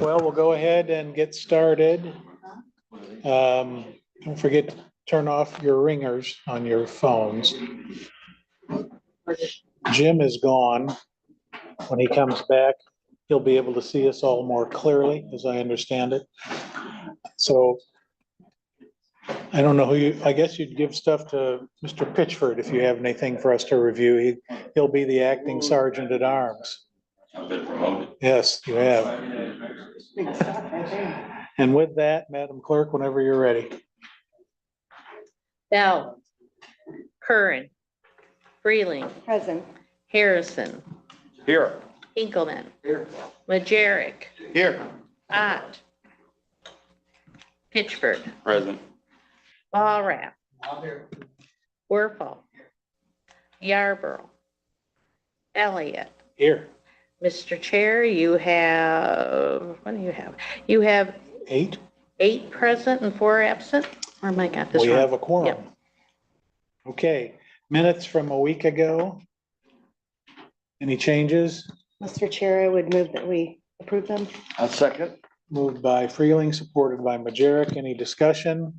Well, we'll go ahead and get started. Don't forget to turn off your ringers on your phones. Jim is gone. When he comes back, he'll be able to see us all more clearly, as I understand it. So I don't know I guess you'd give stuff to Mr. Pitchford if you have anything for us to review. He'll be the acting sergeant at arms. I've been promoted. Yes, you have. And with that, Madam Clerk, whenever you're ready. Bell, Curran, Freeling, Present. Harrison, Here. Hinkleman, Here. Majerick, Here. Ott, Pittsburgh, Present. Walrath, Werfel, Yarborough, Elliott. Here. Mr. Chair, you have, what do you have? You have 8. 8 present and 4 absent? Or am I got this We wrong? have a quorum. Yep. Okay, minutes from a week ago. Any changes? Mr. Chair, I would move that we approve them. A second. Moved by Freeling, supported by Majerick. Any discussion?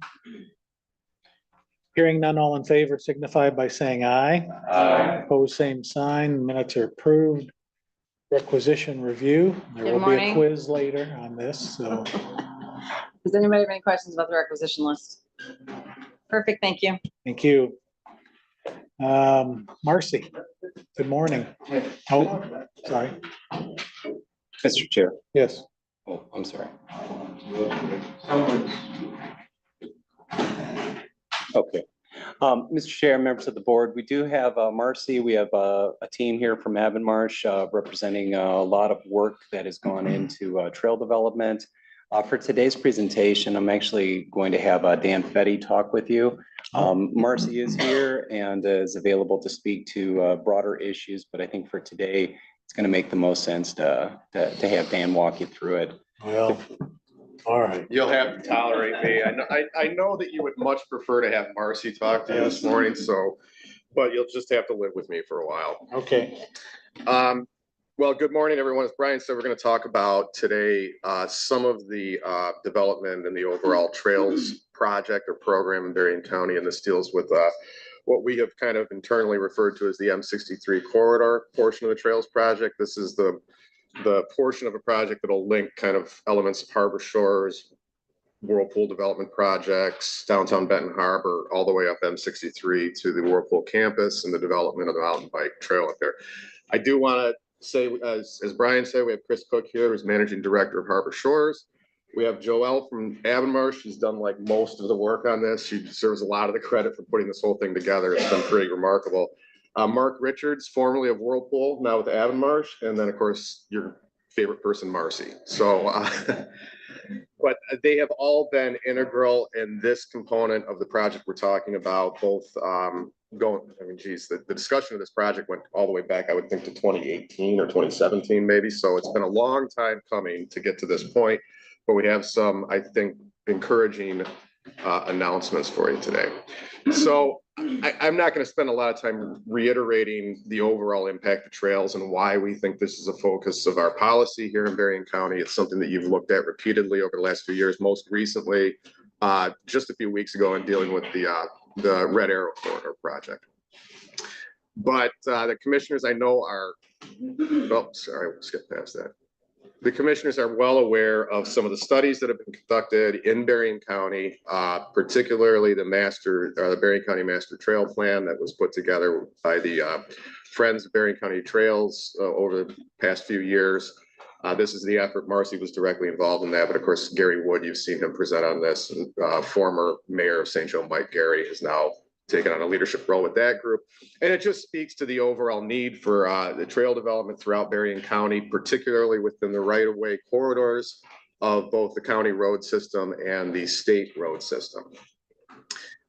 Hearing none, all in favor signify by saying aye. Aye. Opposed, same sign. Minutes are approved. Requisition review. There Good will be a morning. quiz later on this, so. Does anybody have any questions about the requisition list? Perfect, thank you. Thank you. Marcy, good morning. Oh, sorry. Mr. Chair. Yes. Oh, I'm sorry. Okay. Mr. Chair, members of the board, we do have Marcy. We have a team here from Avonmarsh representing a lot of work that has gone into trail development. For today's presentation, I'm actually going to have Dan Fetty talk with you. Marcy is here and is available to speak to broader issues, but I think for today, it's going to make the most sense to have Dan walk you through it. Well, all right. You'll have to tolerate me. I know that you would much prefer to have Marcy talk to you this morning, so, but you'll just have to live with me for a while. Okay. Well, good morning, everyone. As Brian said, we're going to talk about today some of the development and the overall trails project or program in Berrien County, and this deals with what we have kind of internally referred to as the M63 corridor portion of the trails project. This is the portion of a project that'll link kind of elements of Harbor Shores, Whirlpool development projects, downtown Benton Harbor, all the way up M63 to the Whirlpool campus and the development of the mountain bike trail up there. I do want to say, as Brian said, we have Chris Cook here, who's managing director of Harbor Shores. We have Joelle from Avonmarsh. She's done like most of the work on this. She deserves a lot of the credit for putting this whole thing together. It's been pretty remarkable. Mark Richards, formerly of Whirlpool, now with Avonmarsh, and then of course your favorite person, Marcy. So, but they have all been integral in this component of the project we're talking about. Both the discussion of this project went all the way back, I would think, to 2018 or 2017 maybe. So it's been a long time coming to get to this point, but we have some, I think, encouraging announcements for you today. So I'm not going to spend a lot of time reiterating the overall impact of trails and why we think this is a focus of our policy here in Berrien County. It's something that you've looked at repeatedly over the last few years, most recently just a few weeks ago in dealing with the Red Arrow Corridor project. But the commissioners I know are, oh, sorry, we'll skip past that. The commissioners are well aware of some of the studies that have been conducted in Berrien County, particularly the Berrien County Master Trail Plan that was put together by the Friends of Berrien County Trails over the past few years. This is the effort. Marcy was directly involved in that, but of course, Gary Wood, you've seen him present on this. Former mayor of St. Joe, Mike Gary, has now taken on a leadership role with that group. And it just speaks to the overall need for the trail development throughout Berrien County, particularly within the right-of-way corridors of both the county road system and the state road system.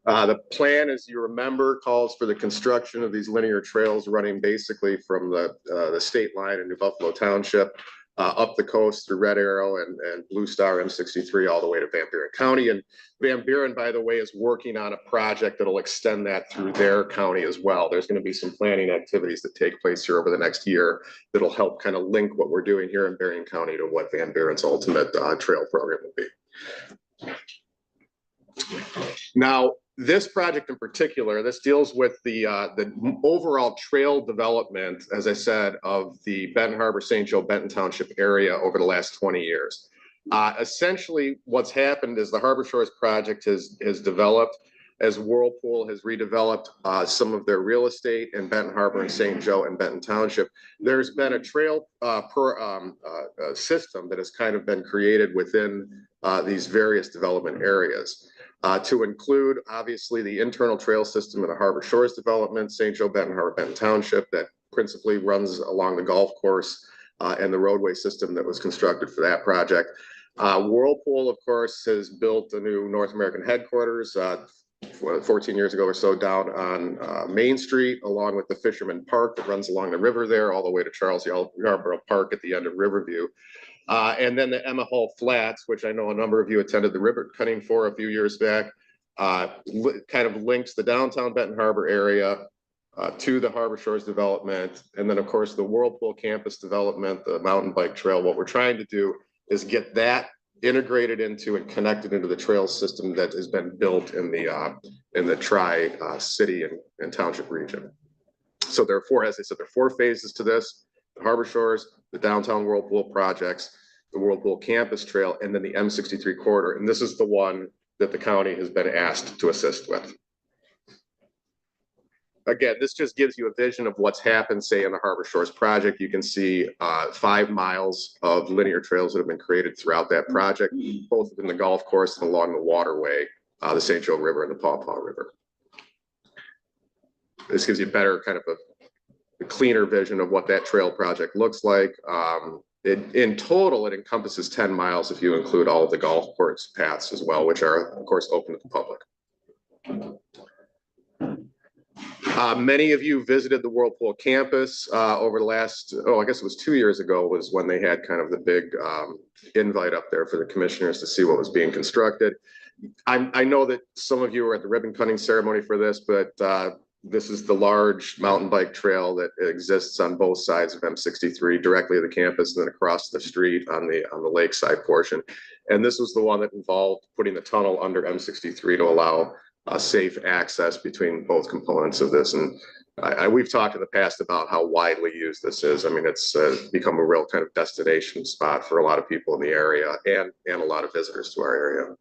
The plan, as you remember, calls for the construction of these linear trails running basically from the state line in New Buffalo Township up the coast through Red Arrow and Blue Star M63 all the way to Van Buren County. And Van Buren, by the way, is working on a project that'll extend that through their county as well. There's going to be some planning activities that take place here over the next year that'll help kind of link what we're doing here in Berrien County to what Van Buren's ultimate trail program will be. Now, this project in particular, this deals with the overall trail development, as I said, of the Benton Harbor, St. Joe, Benton Township area over the last 20 years. Essentially, what's happened is the Harbor Shores project has developed as Whirlpool has redeveloped some of their real estate in Benton Harbor and St. Joe and Benton Township. There's been a trail system that has kind of been created within these various development areas. To include, obviously, the internal trail system of the Harbor Shores development, St. Joe, Benton Harbor, Benton Township, that principally runs along the golf course and the roadway system that was constructed for that project. Whirlpool, of course, has built a new North American headquarters 14 years ago or so down on Main Street, along with the Fisherman Park that runs along the river there, all the way to Charles Yarborough Park at the end of Riverview. And then the Emma Hall Flats, which I know a number of you attended the ribbon cutting for a few years back, kind of links the downtown Benton Harbor area to the Harbor Shores development. And then, of course, the Whirlpool campus development, the mountain bike trail. What we're trying to do is get that integrated into and connected into the trail system that has been built in the Tri-City and Township region. So there are four, as I said, there are four phases to this: the Harbor Shores, the downtown Whirlpool projects, the Whirlpool campus trail, and then the M63 corridor. And this is the one that the county has been asked to assist with. Again, this just gives you a vision of what's happened, say, in the Harbor Shores project. You can see 5 miles of linear trails that have been created throughout that project, both in the golf course and along the waterway, the St. Joe River and the Paw Paw River. This gives you a better kind of a cleaner vision of what that trail project looks like. In total, it encompasses 10 miles if you include all of the golf course paths as well, which are, of course, open to the public. Many of you visited the Whirlpool campus over the last, I guess it was 2 years ago was when they had kind of the big invite up there for the commissioners to see what was being constructed. I know that some of you were at the ribbon cutting ceremony for this, but this is the large mountain bike trail that exists on both sides of M63, directly at the campus and then across the street on the lakeside portion. And this was the one that involved putting the tunnel under M63 to allow safe access between both components of this. And we've talked in the past about how widely used this is. I mean, it's become a real kind of destination spot for a lot of people in the area and a lot of visitors to our area.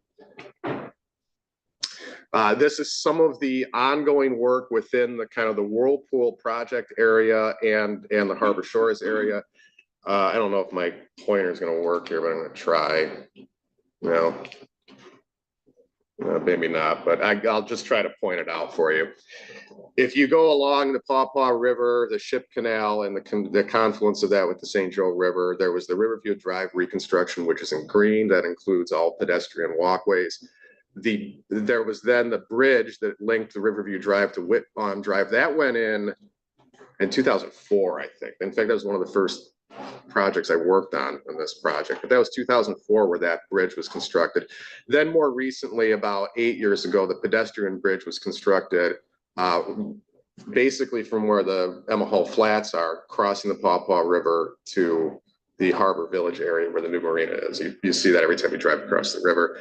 This is some of the ongoing work within the kind of the Whirlpool project area and the Harbor Shores area. I don't know if my pointer is going to work here, but I'm going to try. No, maybe not, but I'll just try to point it out for you. If you go along the Paw Paw River, the Ship Canal, and the confluence of that with the St. Joe River, there was the Riverview Drive reconstruction, which is in green. That includes all pedestrian walkways. There was then the bridge that linked the Riverview Drive to Whitbaum Drive. That went in 2004, I think. In fact, that was one of the first projects I worked on this project, but that was 2004 where that bridge was constructed. Then more recently, about 8 years ago, the pedestrian bridge was constructed basically from where the Emma Hall Flats are, crossing the Paw Paw River to the Harbor Village area where the new marina is. You see that every time you drive across the river.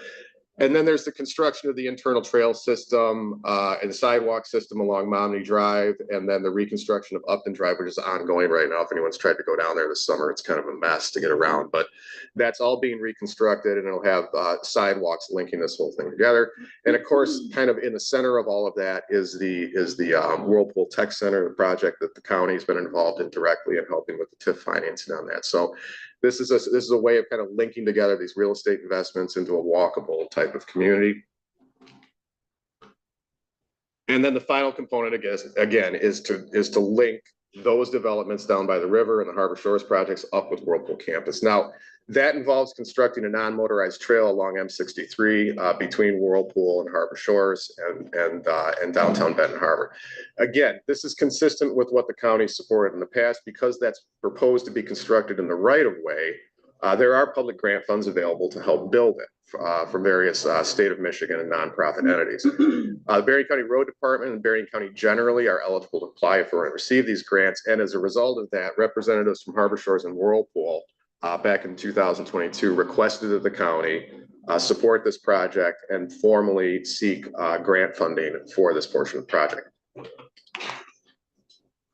And then there's the construction of the internal trail system and the sidewalk system along Momney Drive, and then the reconstruction of Upton Drive, which is ongoing right now. If anyone's tried to go down there this summer, it's kind of a mess to get around, but that's all being reconstructed, and it'll have sidewalks linking this whole thing together. And of course, kind of in the center of all of that is the Whirlpool Tech Center, the project that the county has been involved in directly and helping with the TIF financing on that. So this is a way of kind of linking together these real estate investments into a walkable type of community. And then the final component, I guess, again, is to link those developments down by the river and the Harbor Shores projects up with Whirlpool Campus. Now, that involves constructing a non-motorized trail along M63 between Whirlpool and Harbor Shores and downtown Benton Harbor. Again, this is consistent with what the county supported in the past because that's proposed to be constructed in the right-of-way. There are public grant funds available to help build it from various state of Michigan and nonprofit entities. The Berrien County Road Department and Berrien County generally are eligible to apply for and receive these grants. And as a result of that, representatives from Harbor Shores and Whirlpool back in 2022 requested that the county support this project and formally seek grant funding for this portion of the project.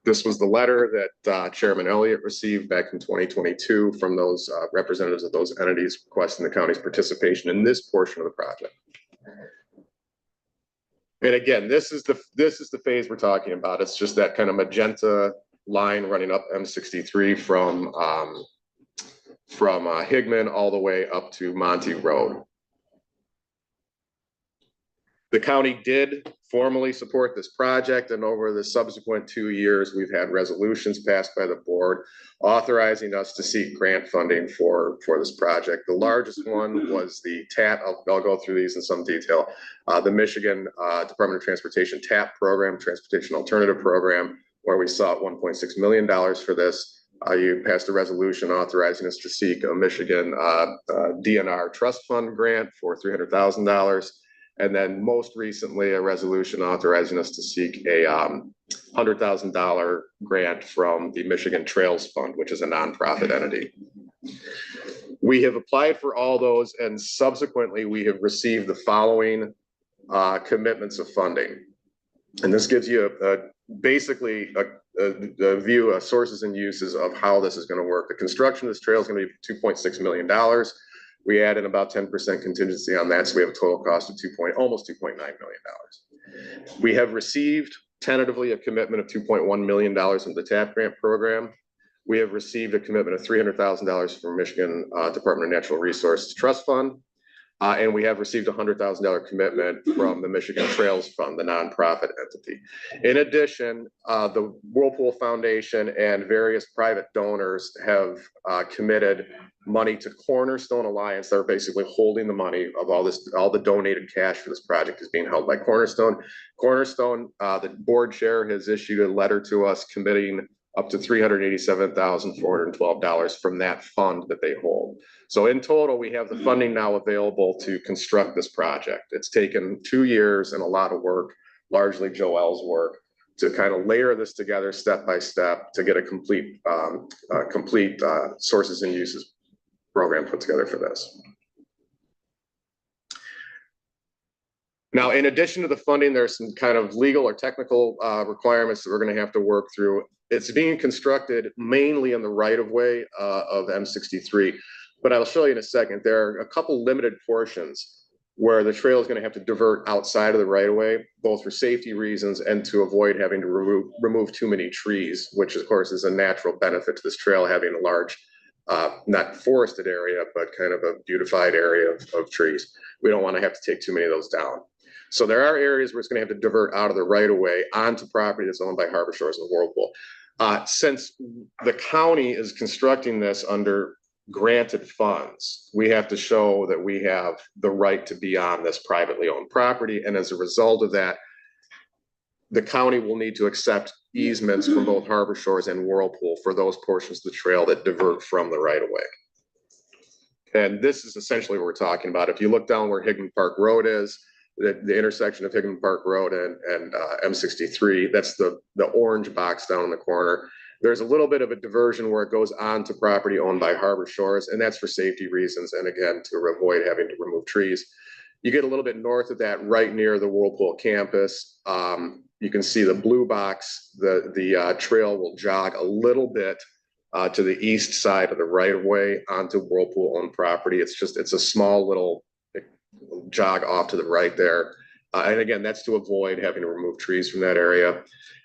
This was the letter that Chairman Elliott received back in 2022 from those representatives of those entities requesting the county's participation in this portion of the project. And again, this is the phase we're talking about. It's just that kind of magenta line running up M63 from Higman all the way up to Monty Road. The county did formally support this project, and over the subsequent 2 years, we've had resolutions passed by the board authorizing us to seek grant funding for this project. The largest one was the TAP. I'll go through these in some detail. The Michigan Department of Transportation TAP program, Transportation Alternative Program, where we sought $1.6 million for this. You passed a resolution authorizing us to seek a Michigan DNR trust fund grant for $300,000. And then most recently, a resolution authorizing us to seek a $100,000 grant from the Michigan Trails Fund, which is a nonprofit entity. We have applied for all those, and subsequently we have received the following commitments of funding. And this gives you basically a view of sources and uses of how this is going to work. The construction of this trail is going to be $2.6 million. We add in about 10% contingency on that, so we have a total cost of almost $2.9 million. We have received tentatively a commitment of $2.1 million from the TAP grant program. We have received a commitment of $300,000 from Michigan Department of Natural Resources Trust Fund. And we have received a $100,000 commitment from the Michigan Trails Fund, the nonprofit entity. In addition, the Whirlpool Foundation and various private donors have committed money to Cornerstone Alliance. They're basically holding the money of all the donated cash for this project is being held by Cornerstone. Cornerstone, the board chair has issued a letter to us committing up to $387,412 from that fund that they hold. So in total, we have the funding now available to construct this project. It's taken 2 years and a lot of work, largely Joelle's work, to kind of layer this together step by step to get a complete sources and uses program put together for this. Now, in addition to the funding, there's some kind of legal or technical requirements that we're going to have to work through. It's being constructed mainly in the right-of-way of M63, but I'll show you in a second. There are a couple limited portions where the trail is going to have to divert outside of the right-of-way, both for safety reasons and to avoid having to remove too many trees, which of course is a natural benefit to this trail, having a large, not forested area, but kind of a beautified area of trees. We don't want to have to take too many of those down. So there are areas where it's going to have to divert out of the right-of-way onto property that's owned by Harbor Shores and Whirlpool. Since the county is constructing this under granted funds, we have to show that we have the right to be on this privately owned property. And as a result of that, the county will need to accept easements from both Harbor Shores and Whirlpool for those portions of the trail that divert from the right-of-way. And this is essentially what we're talking about. If you look down where Higman Park Road is, the intersection of Higman Park Road and M63, that's the orange box down in the corner. There's a little bit of a diversion where it goes on to property owned by Harbor Shores, and that's for safety reasons, and again, to avoid having to remove trees. You get a little bit north of that, right near the Whirlpool campus. You can see the blue box. The trail will jog a little bit to the east side of the right-of-way onto Whirlpool-owned property. It's a small little jog off to the right there. And again, that's to avoid having to remove trees from that area.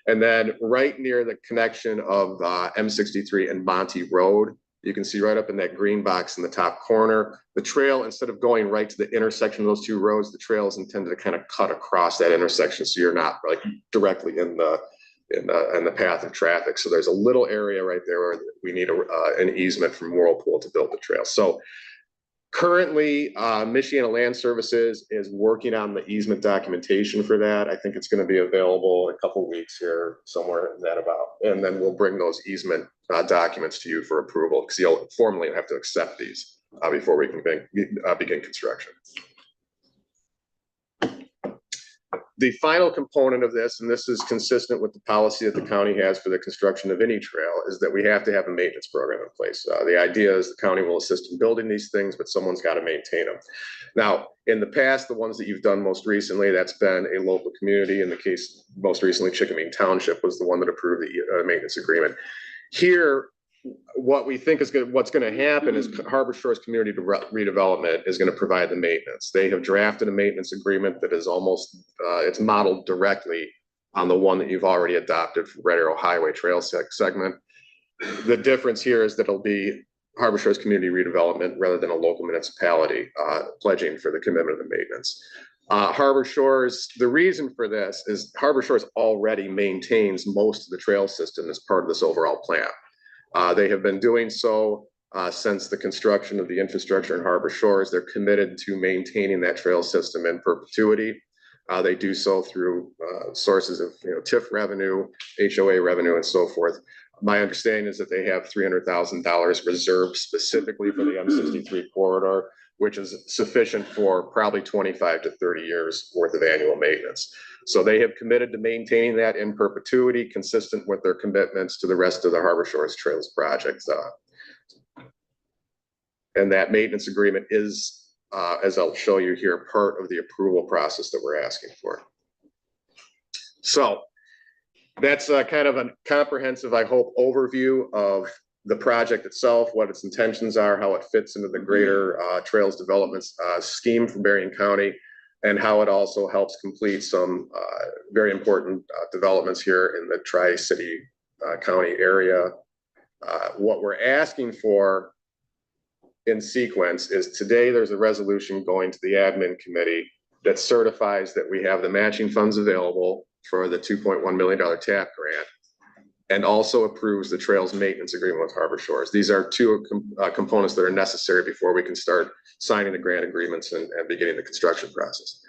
And then right near the connection of M63 and Monty Road, you can see right up in that green box in the top corner, the trail, instead of going right to the intersection of those two roads, the trail is intended to kind of cut across that intersection. So you're not like directly in the in the path of traffic. So there's a little area right there where we need an easement from Whirlpool to build the trail. So currently, Michiana Land Services is working on the easement documentation for that. I think it's going to be available in a couple of weeks here, somewhere in that about. And then we'll bring those easement documents to you for approval, because you'll formally have to accept these before we can begin construction. The final component of this, and this is consistent with the policy that the county has for the construction of any trail, is that we have to have a maintenance program in place. The idea is the county will assist in building these things, but someone's got to maintain them. Now, in the past, the ones that you've done most recently, that's been a local community. In the case, most recently, Chickamine Township was the one that approved the maintenance agreement. Here, what we think is what's going to happen is Harbor Shores Community Redevelopment is going to provide the maintenance. They have drafted a maintenance agreement that is almost, it's modeled directly on the one that you've already adopted for Red Arrow Highway Trail segment. The difference here is that it'll be Harbor Shores Community Redevelopment rather than a local municipality pledging for the commitment of the maintenance. Harbor Shores, the reason for this is Harbor Shores already maintains most of the trail system as part of this overall plan. They have been doing so since the construction of the infrastructure in Harbor Shores. They're committed to maintaining that trail system in perpetuity. They do so through sources of TIF revenue, HOA revenue, and so forth. My understanding is that they have $300,000 reserved specifically for the M63 corridor, which is sufficient for probably 25 to 30 years worth of annual maintenance. So they have committed to maintaining that in perpetuity, consistent with their commitments to the rest of the Harbor Shores Trails projects. And that maintenance agreement is, as I'll show you here, part of the approval process that we're asking for. So that's kind of a comprehensive, I hope, overview of the project itself, what its intentions are, how it fits into the greater trails development scheme for Berrien County, and how it also helps complete some very important developments here in the Tri-City County area. What we're asking for in sequence is today there's a resolution going to the admin committee that certifies that we have the matching funds available for the $2.1 million TAP grant, and also approves the trails maintenance agreement with Harbor Shores. These are two components that are necessary before we can start signing the grant agreements and beginning the construction process.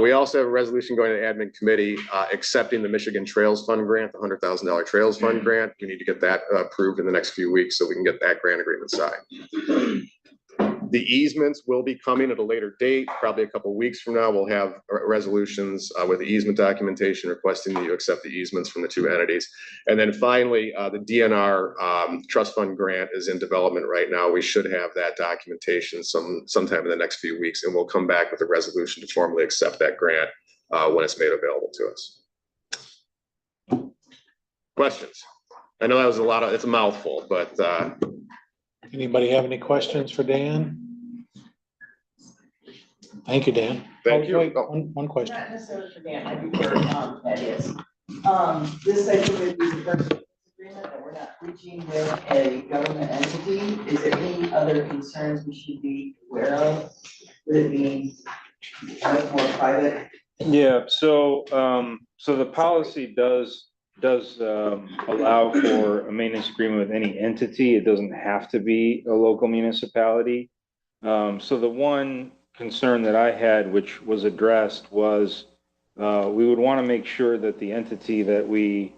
We also have a resolution going to the admin committee accepting the Michigan Trails Fund grant, the $100,000 Trails Fund grant. We need to get that approved in the next few weeks so we can get that grant agreement signed. The easements will be coming at a later date, probably a couple of weeks from now. We'll have resolutions with the easement documentation requesting that you accept the easements from the two entities. And then finally, the DNR trust fund grant is in development right now. We should have that documentation sometime in the next few weeks, and we'll come back with a resolution to formally accept that grant when it's made available to us. Questions? I know that was it's a mouthful, but Anybody have any questions for Dan? Thank you, Dan. Thank you. Wait, one question. Not necessarily for Dan, I'd be for that is. This I think would be the first agreement that we're not reaching with a government entity. Is there any other concerns we should be aware of? Would it be much more private? Yeah, so the policy does allow for a maintenance agreement with any entity. It doesn't have to be a local municipality. So the one concern that I had, which was addressed, was we would want to make sure that the entity that we're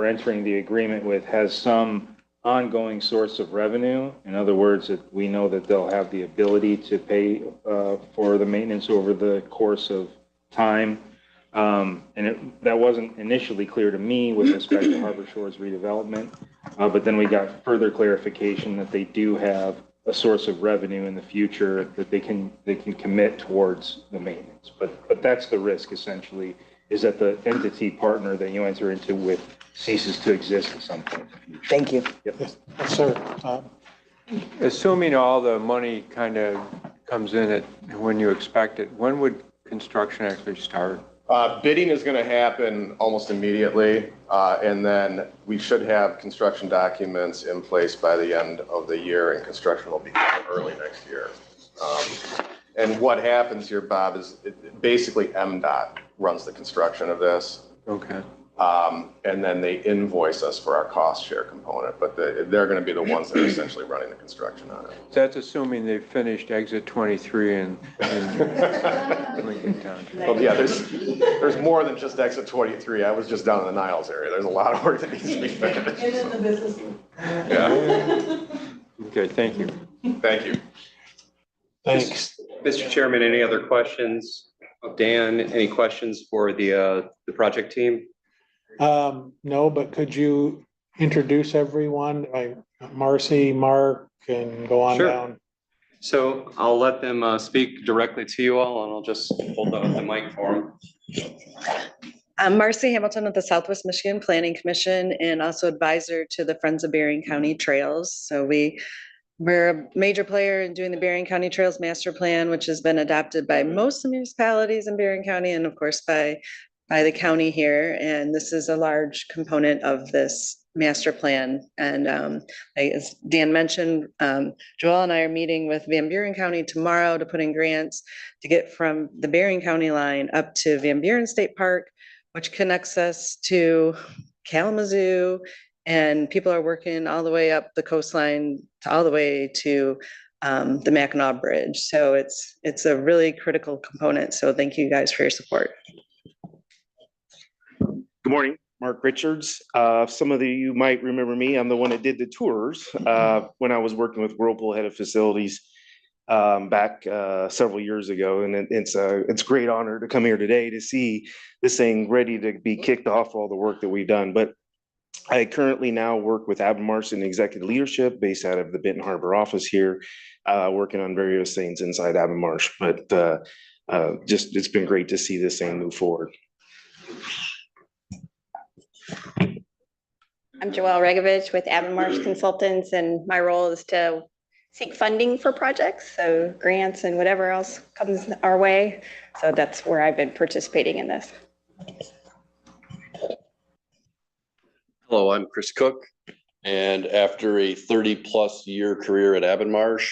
entering the agreement with has some ongoing source of revenue. In other words, that we know that they'll have the ability to pay for the maintenance over the course of time. That wasn't initially clear to me with respect to Harbor Shores redevelopment, but then we got further clarification that they do have a source of revenue in the future that they can commit towards the maintenance. But that's the risk, essentially, is that the entity partner that you enter into with ceases to exist at some point. Thank you. Yep. Yes, sir. Assuming all the money kind of comes in it when you expect it, when would construction actually start? Bidding is going to happen almost immediately, and then we should have construction documents in place by the end of the year, and construction will begin early next year. And what happens here, Bob, is basically MDOT runs the construction of this, Okay. And then they invoice us for our cost share component, but they're gonna be the ones that are essentially running the construction on it. So that's assuming they've finished exit 23 in Lincoln Township. Well, yeah, there's more than just exit 23. I was just down in the Niles area. There's a lot of work that needs to be finished. And in the business. Yeah, Okay, thank you. thank you. Thanks. Mr. Chairman, any other questions of Dan? Any questions for the project team? No, but could you introduce everyone, like Marcy, Mark, and go on Sure. down? So I'll let them speak directly to you all, and I'll just hold up the mic for them. I'm Marcy Hamilton with the Southwest Michigan Planning Commission and also advisor to the Friends of Bering County Trails. So we're a major player in doing the Bering County Trails Master Plan, which has been adopted by most municipalities in Bering County and of course by the county here. And this is a large component of this master plan. And as Dan mentioned, Joel and I are meeting with Van Buren County tomorrow to put in grants to get from the Bering County line up to Van Buren State Park, which connects us to Kalamazoo. And people are working all the way up the coastline to all the way to the Mackinac Bridge. So it's a really critical component. So thank you guys for your support. Good morning, Mark Richards. Some of you might remember me. I'm the one that did the tours when I was working with Whirlpool Head of Facilities back several years ago. And it's a great honor to come here today to see this thing ready to be kicked off, all the work that we've done. But I currently now work with Avonmarsh in executive leadership based out of the Benton Harbor office here, working on various things inside Avonmarsh. But it's been great to see this thing move forward. I'm Joelle Regovich with Avonmarsh Consultants, and my role is to seek funding for projects, so grants and whatever else comes our way. So that's where I've been participating in this. Hello, I'm Chris Cook, and after a 30-plus year career at Avonmarsh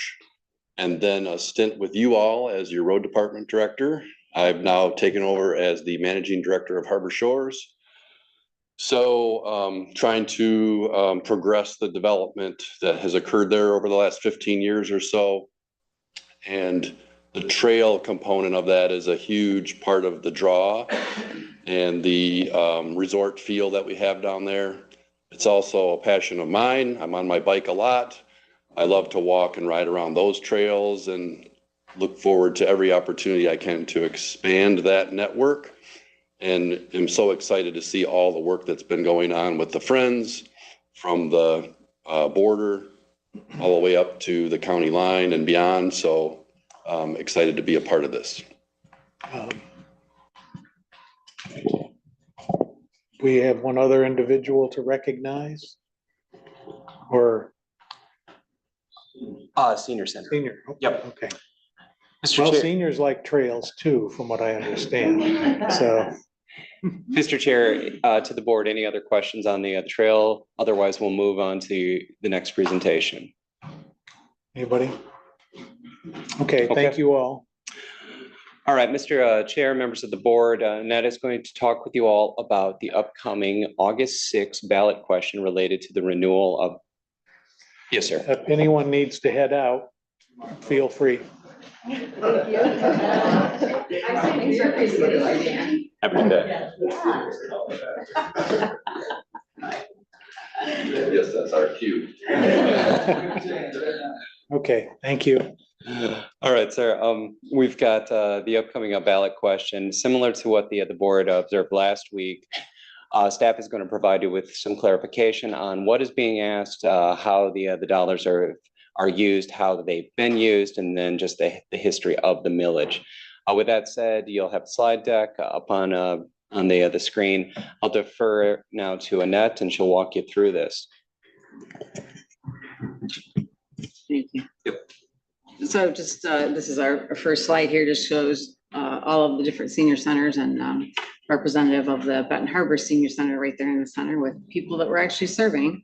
and then a stint with you all as your road department director, I've now taken over as the managing director of Harbor Shores. So trying to progress the development that has occurred there over the last 15 years or so. And the trail component of that is a huge part of the draw and the resort feel that we have down there. It's also a passion of mine. I'm on my bike a lot. I love to walk and ride around those trails and look forward to every opportunity I can to expand that network. And I'm so excited to see all the work that's been going on with the Friends from the border all the way up to the county line and beyond. So excited to be a part of this. We have one other individual to recognize, or Senior Center. senior? Yep. Okay. Mr. Well, Chair, seniors like trails too, from what I understand. So Mr. Chair, to the board, any other questions on the trail? Otherwise, we'll move on to the next presentation. anybody? Okay, thank you all. All right, Mr. Chair, members of the board, Ned is going to talk with you all about the upcoming August 6th ballot question related to the renewal of. Yes, sir. If anyone needs to head out, feel free. Happy day. Yes, that's our cue. Okay, thank you. All right, sir. We've got the upcoming ballot question, similar to what the board observed last week. Staff is going to provide you with some clarification on what is being asked, how the dollars are used, how they've been used, and then just the history of the millage. With that said, you'll have a slide deck up on the screen. I'll defer now to Annette, and she'll walk you through this. Thank you. Yep. So just, this is our first slide here, just shows all of the different senior centers and representative of the Benton Harbor Senior Center right there in the center with people that we're actually serving.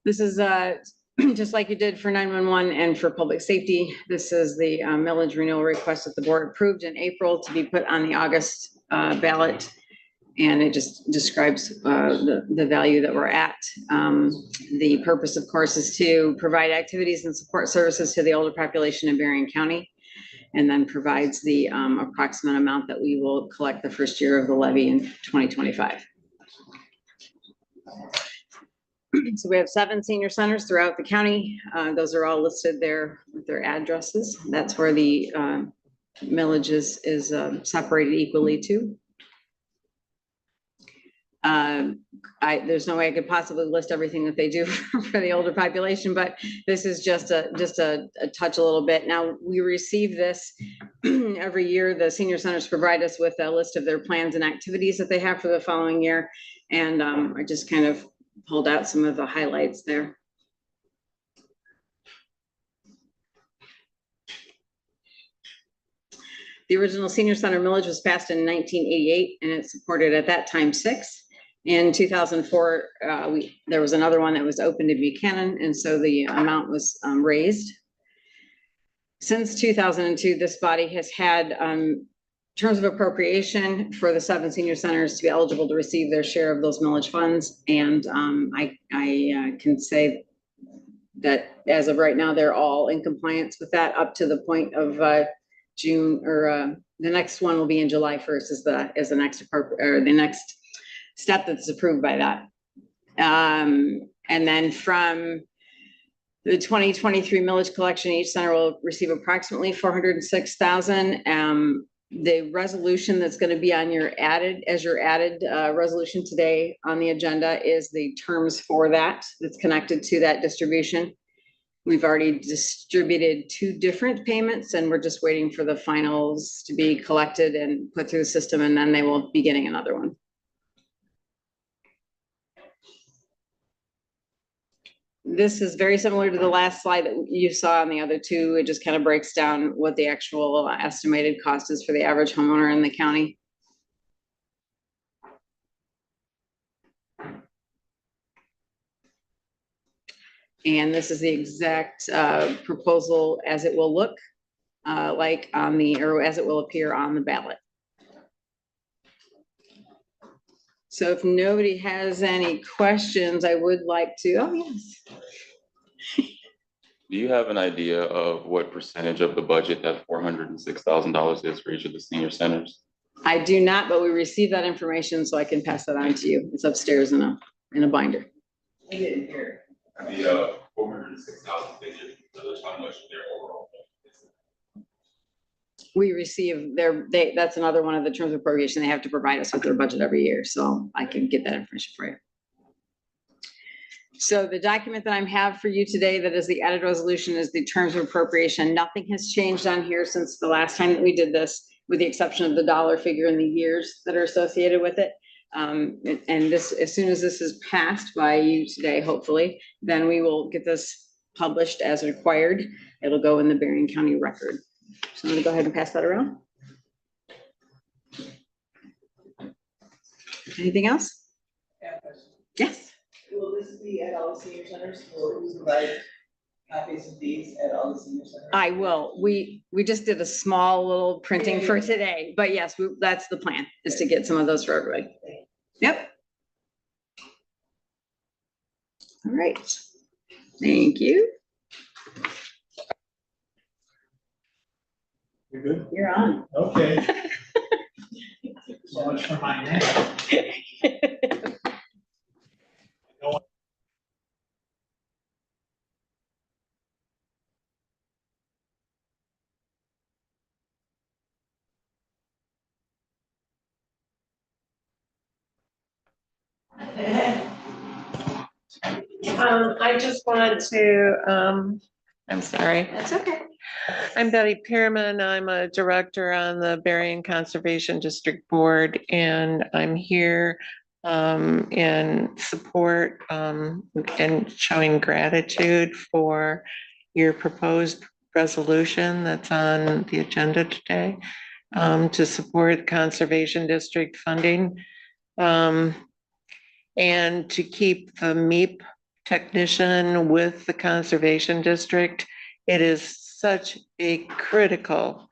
This is just like you did for 911 and for public safety. This is the millage renewal request that the board approved in April to be put on the August ballot. And it just describes the value that we're at. The purpose, of course, is to provide activities and support services to the older population in Berrien County, and then provides the approximate amount that we will collect the first year of the levy in 2025. So we have 7 senior centers throughout the county. Those are all listed there with their addresses. That's where the millage is separated equally to. There's no way I could possibly list everything that they do for the older population, but this is just a touch a little bit. Now, we receive this every year. The senior centers provide us with a list of their plans and activities that they have for the following year. And I just kind of pulled out some of the highlights there. The original senior center millage was passed in 1988, and it supported at that time 6. In 2004, there was another one that was opened in Buchanan, and so the amount was raised. Since 2002, this body has had terms of appropriation for the 7 senior centers to be eligible to receive their share of those millage funds. And I can say that as of right now, they're all in compliance with that up to the point of June, or the next one will be in July 1st is the next the next step that's approved by that. And then from the 2023 millage collection, each center will receive approximately $406,000. The resolution that's going to be on your added resolution today on the agenda is the terms for that's connected to that distribution. We've already distributed 2 different payments, and we're just waiting for the finals to be collected and put through the system, and then they will be getting another one. This is very similar to the last slide that you saw on the other 2. It just kind of breaks down what the actual estimated cost is for the average homeowner in the county. And this is the exact proposal as it will look like on or as it will appear on the ballot. So if nobody has any questions, I would like to, oh yes. Do you have an idea of what percentage of the budget that $406,000 is for each of the senior centers? I do not, but we received that information, so I can pass that on to you. It's upstairs in a binder. I didn't hear. The 406,000 figure, so how much their overall? We receive that's another one of the terms of appropriation. They have to provide us with their budget every year, so I can get that information for you. So the document that I have for you today that is the added resolution is the terms of appropriation. Nothing has changed on here since the last time that we did this, with the exception of the dollar figure and the years that are associated with it. And this, as soon as this is passed by you today, hopefully, then we will get this published as required. It'll go in the Berrien County record. So I'm going to go ahead and pass that around. Anything else? Yes. Will this be at all the senior centers? Will we provide copies of these at all the senior centers? I will. We just did a small little printing for today, but yes, that's the plan, is to get some of those for everybody. Yep. All right. Thank you. You're good? You're on. Okay. So much for my name. I just wanted to, I'm sorry. That's okay. I'm Betty Pearman. I'm a director on the Berrien Conservation District Board, and I'm here in support and showing gratitude for your proposed resolution that's on the agenda today to support Conservation District funding and to keep the MEP technician with the Conservation District. It is such a critical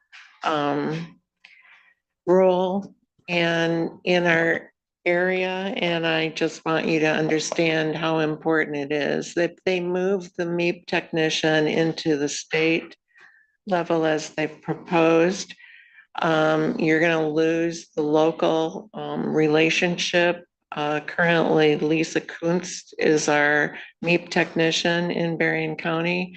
role and in our area, and I just want you to understand how important it is. If they move the MEP technician into the state level as they've proposed, you're gonna lose the local relationship. Currently, Lisa Kunst is our MEP technician in Berrien County.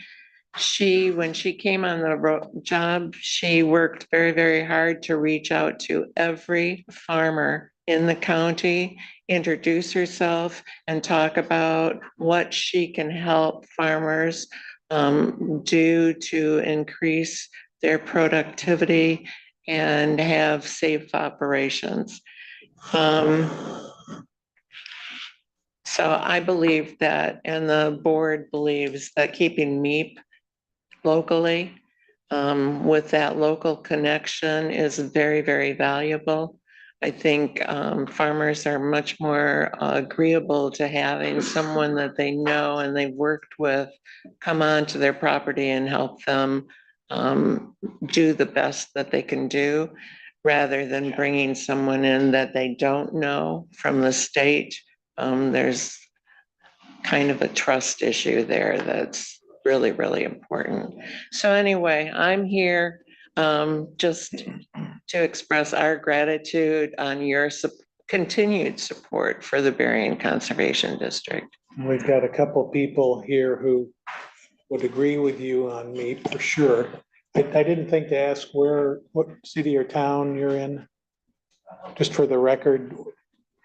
When she came on the job, she worked very, very hard to reach out to every farmer in the county, introduce herself, and talk about what she can help farmers do to increase their productivity and have safe operations. So I believe that, and the board believes that keeping MEP locally with that local connection is very, very valuable. I think farmers are much more agreeable to having someone that they know and they've worked with come onto their property and help them do the best that they can do, rather than bringing someone in that they don't know from the state. There's kind of a trust issue there that's really, really important. So anyway, I'm here just to express our gratitude on your continued support for the Berrien Conservation District. We've got a couple people here who would agree with you on MEP for sure. I didn't think to ask what city or town you're in, just for the record.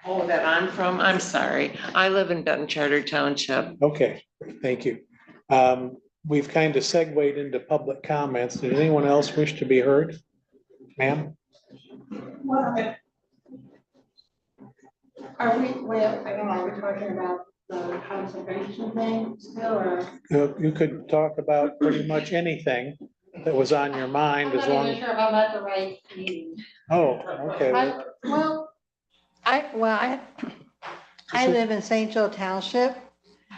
Oh, that I'm from? I'm sorry. I live in Benton Charter Township. Okay, thank you. We've kind of segued into public comments. Did anyone else wish to be heard? Ma'am? Are we, well, I don't know, are we talking about the conservation thing still, or? You could talk about pretty much anything that was on your mind I'm as not long. even sure if I'm at the right meeting. Oh, okay. I live in St. Joe Township.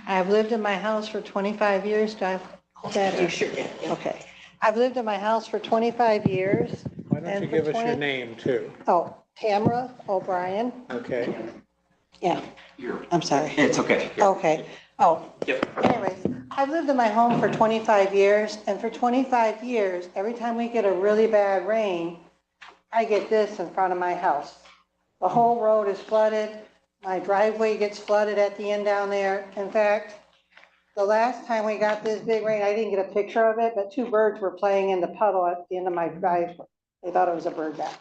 I've lived in my house for 25 years. Do I hold that? You sure can. Okay. I've lived in my house for 25 years. Why don't you give us your name too? Oh, Tamara O'Brien. Okay. Yeah, I'm sorry. It's okay. Okay. Oh. Yep. Anyways, I've lived in my home for 25 years, and for 25 years, every time we get a really bad rain, I get this in front of my house. The whole road is flooded. My driveway gets flooded at the end down there. In fact, the last time we got this big rain, I didn't get a picture of it, but two birds were playing in the puddle at the end of my driveway. They thought it was a bird bath.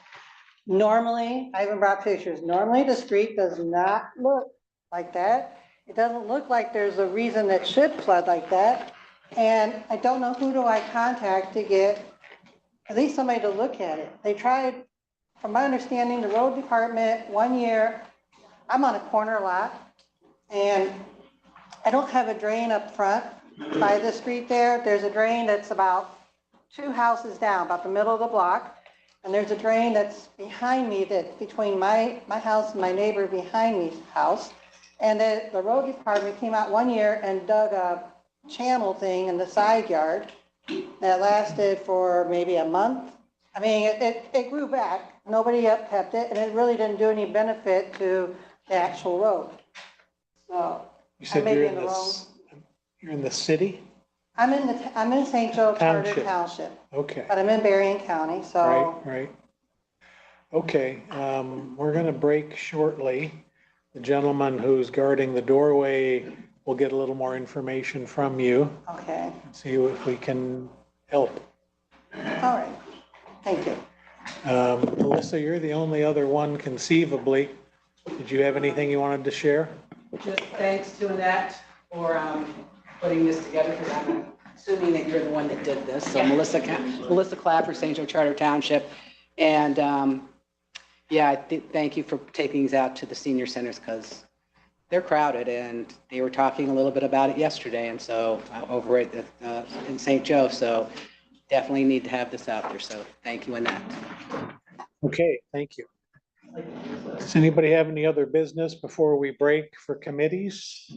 Normally, I even brought pictures. Normally, the street does not look like that. It doesn't look like there's a reason that should flood like that. And I don't know who do I contact to get at least somebody to look at it. They tried, from my understanding, the road department 1 year, I'm on a corner lot and I don't have a drain up front by the street there. There's a drain that's about 2 houses down, about the middle of the block. And there's a drain that's behind me, that's between my house and my neighbor behind me's house. And the road department came out 1 year and dug a channel thing in the side yard that lasted for maybe a month. I mean, it grew back. Nobody kept it, and it really didn't do any benefit to the actual road. So You said I may you're be in in the wrong. you're in the city? I'm in St. Joe Charter Township. Township, Okay. but I'm in Berrien County, so. Right. Okay, we're gonna break shortly. The gentleman who's guarding the doorway will get a little more information from you. Okay, See if we can help. all right, thank you. Melissa, you're the only other one conceivably. Did you have anything you wanted to share? Just thanks to Annette for putting this together, because I'm assuming that you're the one that did this. So Melissa Clapper, St. Joe Charter Township. And thank you for taking these out to the senior centers, because they're crowded, and they were talking a little bit about it yesterday. And so over at in St. Joe, so definitely need to have this out there. So thank you, Annette. Okay, thank you. Does anybody have any other business before we break for committees?